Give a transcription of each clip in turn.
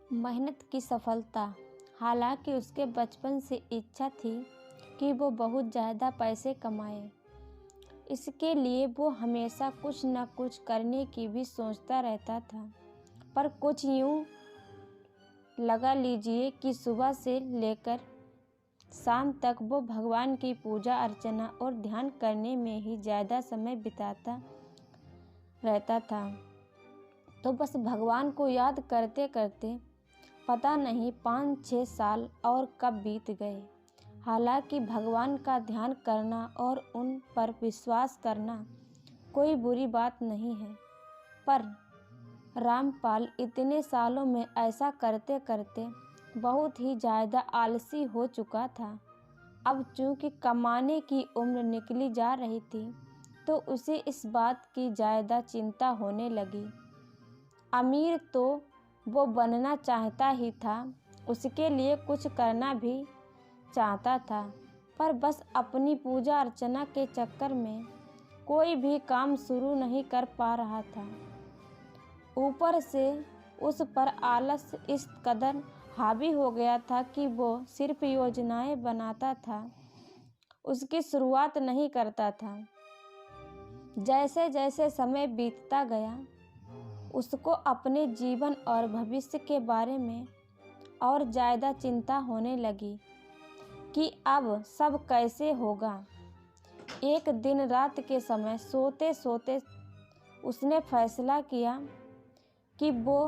मेहनत की सफलता। हालांकि उसके बचपन से इच्छा थी कि वो बहुत ज़्यादा पैसे कमाए। इसके लिए वो हमेशा कुछ न कुछ करने की भी सोचता रहता था। पर कुछ यूँ लगा लीजिए कि सुबह से लेकर शाम तक वो भगवान की पूजा अर्चना और ध्यान करने में ही ज़्यादा समय बिताता रहता था। तो बस भगवान को याद करते करते पता नहीं 5-6 साल और कब बीत गए। हालांकि भगवान का ध्यान करना और उन पर विश्वास करना कोई बुरी बात नहीं है, पर रामपाल इतने सालों में ऐसा करते करते बहुत ही ज़्यादा आलसी हो चुका था। अब चूँकि कमाने की उम्र निकली जा रही थी, तो उसे इस बात की ज़्यादा चिंता होने लगी। अमीर तो वो बनना चाहता ही था, उसके लिए कुछ करना भी चाहता था, पर बस अपनी पूजा अर्चना के चक्कर में कोई भी काम शुरू नहीं कर पा रहा था। ऊपर से उस पर आलस इस कदर हावी हो गया था कि वो सिर्फ योजनाएं बनाता था, उसकी शुरुआत नहीं करता था। जैसे जैसे समय बीतता गया, उसको अपने जीवन और भविष्य के बारे में और ज़्यादा चिंता होने लगी कि अब सब कैसे होगा। एक दिन रात के समय सोते सोते उसने फैसला किया कि वो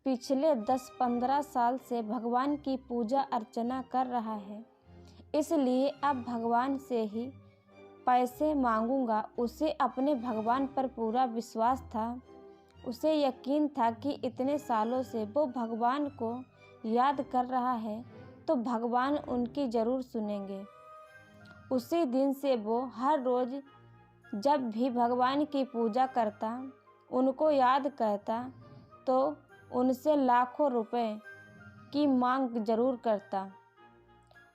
पिछले 10-15 साल से भगवान की पूजा अर्चना कर रहा है, इसलिए अब भगवान से ही पैसे मांगूंगा। उसे अपने भगवान पर पूरा विश्वास था। उसे यकीन था कि इतने सालों से वो भगवान को याद कर रहा है, तो भगवान उनकी ज़रूर सुनेंगे। उसी दिन से वो हर रोज़ जब भी भगवान की पूजा करता, उनको याद करता, तो उनसे लाखों रुपए की मांग जरूर करता।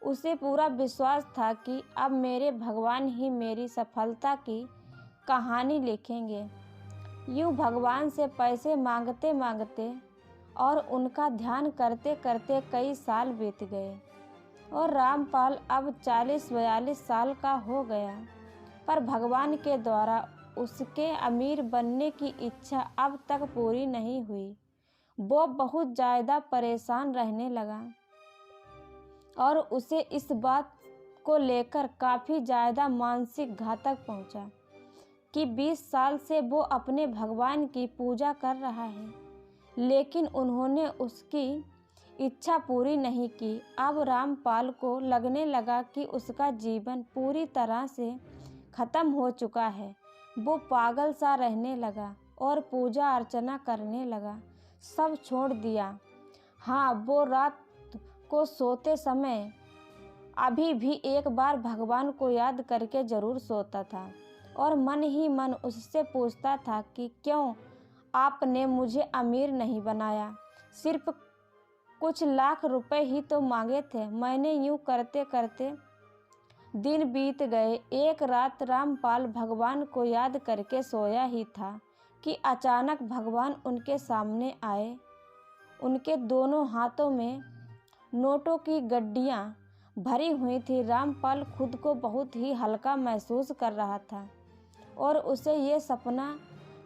उसे पूरा विश्वास था कि अब मेरे भगवान ही मेरी सफलता की कहानी लिखेंगे। यूँ भगवान से पैसे मांगते मांगते और उनका ध्यान करते करते कई साल बीत गए और रामपाल अब 40-42 साल का हो गया, पर भगवान के द्वारा उसके अमीर बनने की इच्छा अब तक पूरी नहीं हुई। वो बहुत ज़्यादा परेशान रहने लगा और उसे इस बात को लेकर काफ़ी ज़्यादा मानसिक घातक पहुंचा कि 20 साल से वो अपने भगवान की पूजा कर रहा है, लेकिन उन्होंने उसकी इच्छा पूरी नहीं की। अब रामपाल को लगने लगा कि उसका जीवन पूरी तरह से ख़त्म हो चुका है। वो पागल सा रहने लगा और पूजा अर्चना करने लगा, सब छोड़ दिया। हाँ, वो रात को सोते समय अभी भी एक बार भगवान को याद करके ज़रूर सोता था और मन ही मन उससे पूछता था कि क्यों आपने मुझे अमीर नहीं बनाया, सिर्फ कुछ लाख रुपए ही तो मांगे थे। मैंने यूँ करते करते दिन बीत गए। एक रात रामपाल भगवान को याद करके सोया ही था कि अचानक भगवान उनके सामने आए। उनके दोनों हाथों में नोटों की गड्डियाँ भरी हुई थी। रामपाल खुद को बहुत ही हल्का महसूस कर रहा था और उसे ये सपना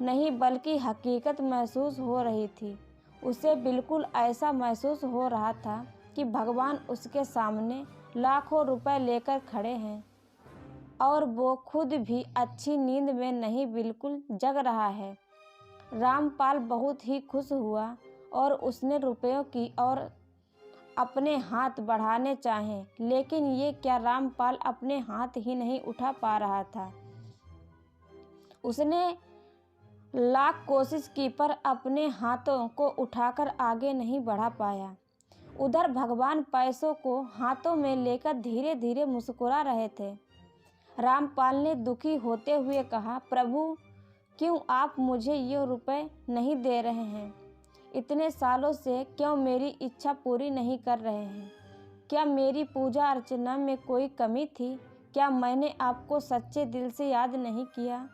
नहीं बल्कि हकीकत महसूस हो रही थी। उसे बिल्कुल ऐसा महसूस हो रहा था कि भगवान उसके सामने लाखों रुपए लेकर खड़े हैं और वो खुद भी अच्छी नींद में नहीं, बिल्कुल जग रहा है। रामपाल बहुत ही खुश हुआ और उसने रुपयों की और अपने हाथ बढ़ाने चाहे, लेकिन ये क्या, रामपाल अपने हाथ ही नहीं उठा पा रहा था। उसने लाख कोशिश की पर अपने हाथों को उठाकर आगे नहीं बढ़ा पाया। उधर भगवान पैसों को हाथों में लेकर धीरे धीरे मुस्कुरा रहे थे। रामपाल ने दुखी होते हुए कहा, प्रभु, क्यों आप मुझे ये रुपए नहीं दे रहे हैं? इतने सालों से क्यों मेरी इच्छा पूरी नहीं कर रहे हैं? क्या मेरी पूजा अर्चना में कोई कमी थी? क्या मैंने आपको सच्चे दिल से याद नहीं किया?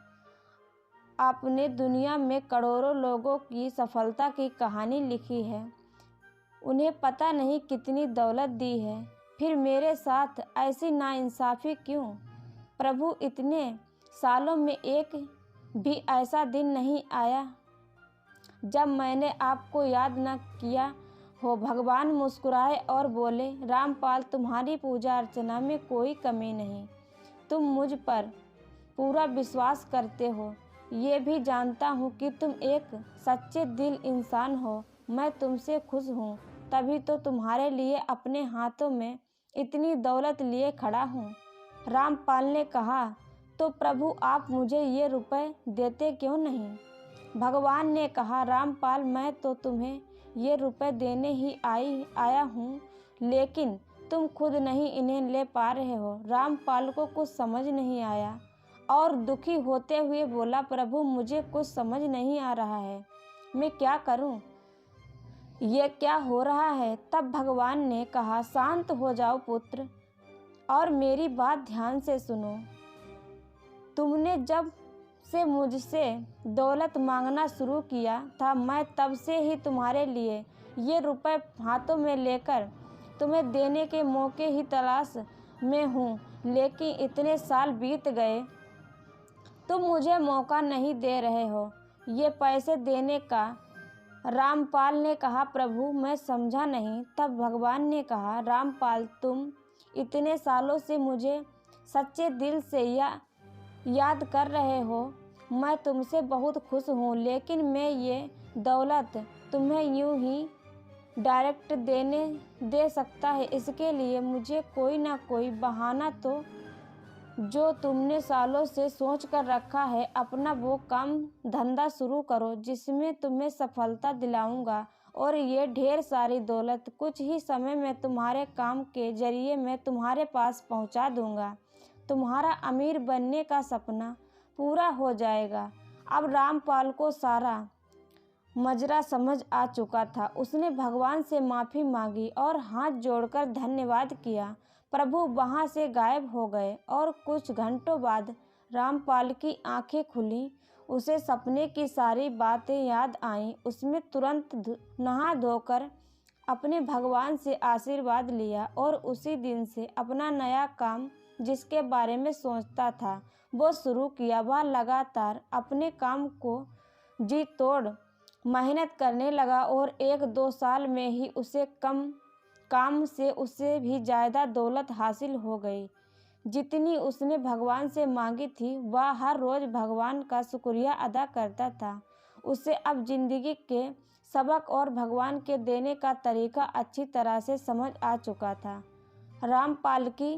आपने दुनिया में करोड़ों लोगों की सफलता की कहानी लिखी है, उन्हें पता नहीं कितनी दौलत दी है, फिर मेरे साथ ऐसी नाइंसाफ़ी क्यों? प्रभु, इतने सालों में एक भी ऐसा दिन नहीं आया जब मैंने आपको याद न किया हो। भगवान मुस्कुराए और बोले, रामपाल, तुम्हारी पूजा अर्चना में कोई कमी नहीं। तुम मुझ पर पूरा विश्वास करते हो। ये भी जानता हूँ कि तुम एक सच्चे दिल इंसान हो। मैं तुमसे खुश हूँ, तभी तो तुम्हारे लिए अपने हाथों में इतनी दौलत लिए खड़ा हूँ। रामपाल ने कहा, तो प्रभु, आप मुझे ये रुपए देते क्यों नहीं? भगवान ने कहा, रामपाल, मैं तो तुम्हें ये रुपए देने ही आया हूँ, लेकिन तुम खुद नहीं इन्हें ले पा रहे हो। रामपाल को कुछ समझ नहीं आया और दुखी होते हुए बोला, प्रभु, मुझे कुछ समझ नहीं आ रहा है, मैं क्या करूं? ये क्या हो रहा है? तब भगवान ने कहा, शांत हो जाओ पुत्र और मेरी बात ध्यान से सुनो। तुमने जब से मुझसे दौलत मांगना शुरू किया था, मैं तब से ही तुम्हारे लिए ये रुपए हाथों में लेकर तुम्हें देने के मौके ही तलाश में हूँ, लेकिन इतने साल बीत गए, तुम मुझे मौका नहीं दे रहे हो ये पैसे देने का। रामपाल ने कहा, प्रभु, मैं समझा नहीं। तब भगवान ने कहा, रामपाल, तुम इतने सालों से मुझे सच्चे दिल से याद कर रहे हो। मैं तुमसे बहुत खुश हूँ, लेकिन मैं ये दौलत तुम्हें यूं ही डायरेक्ट दे सकता है। इसके लिए मुझे कोई ना कोई बहाना तो जो तुमने सालों से सोच कर रखा है, अपना वो काम धंधा शुरू करो जिसमें तुम्हें सफलता दिलाऊंगा, और ये ढेर सारी दौलत कुछ ही समय में तुम्हारे काम के जरिए मैं तुम्हारे पास पहुंचा दूंगा। तुम्हारा अमीर बनने का सपना पूरा हो जाएगा। अब रामपाल को सारा मजरा समझ आ चुका था। उसने भगवान से माफ़ी मांगी और हाथ जोड़कर धन्यवाद किया। प्रभु वहाँ से गायब हो गए और कुछ घंटों बाद रामपाल की आंखें खुली। उसे सपने की सारी बातें याद आईं। उसने तुरंत नहा धोकर अपने भगवान से आशीर्वाद लिया और उसी दिन से अपना नया काम, जिसके बारे में सोचता था, वो शुरू किया। वह लगातार अपने काम को जी तोड़ मेहनत करने लगा और 1-2 साल में ही उसे कम काम से उससे भी ज़्यादा दौलत हासिल हो गई जितनी उसने भगवान से मांगी थी। वह हर रोज़ भगवान का शुक्रिया अदा करता था। उसे अब जिंदगी के सबक और भगवान के देने का तरीका अच्छी तरह से समझ आ चुका था। रामपाल की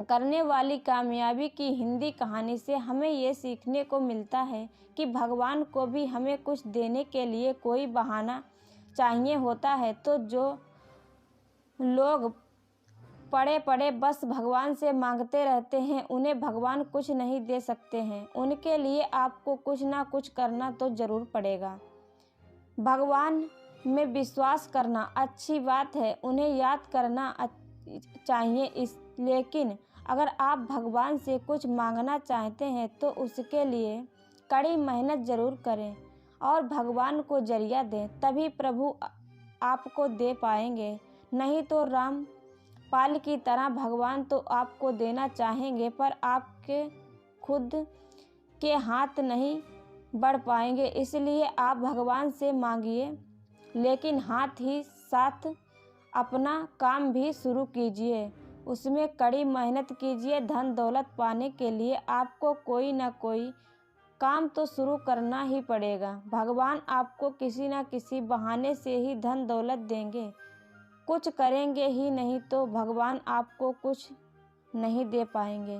करने वाली कामयाबी की हिंदी कहानी से हमें ये सीखने को मिलता है कि भगवान को भी हमें कुछ देने के लिए कोई बहाना चाहिए होता है। तो जो लोग पड़े पड़े बस भगवान से मांगते रहते हैं, उन्हें भगवान कुछ नहीं दे सकते हैं। उनके लिए आपको कुछ ना कुछ करना तो ज़रूर पड़ेगा। भगवान में विश्वास करना अच्छी बात है, उन्हें याद करना चाहिए, लेकिन अगर आप भगवान से कुछ मांगना चाहते हैं तो उसके लिए कड़ी मेहनत ज़रूर करें और भगवान को जरिया दें, तभी प्रभु आपको दे पाएंगे। नहीं तो रामपाल की तरह भगवान तो आपको देना चाहेंगे, पर आपके खुद के हाथ नहीं बढ़ पाएंगे। इसलिए आप भगवान से मांगिए, लेकिन हाथ ही साथ अपना काम भी शुरू कीजिए, उसमें कड़ी मेहनत कीजिए। धन दौलत पाने के लिए आपको कोई ना कोई काम तो शुरू करना ही पड़ेगा। भगवान आपको किसी न किसी बहाने से ही धन दौलत देंगे। कुछ करेंगे ही नहीं तो भगवान आपको कुछ नहीं दे पाएंगे।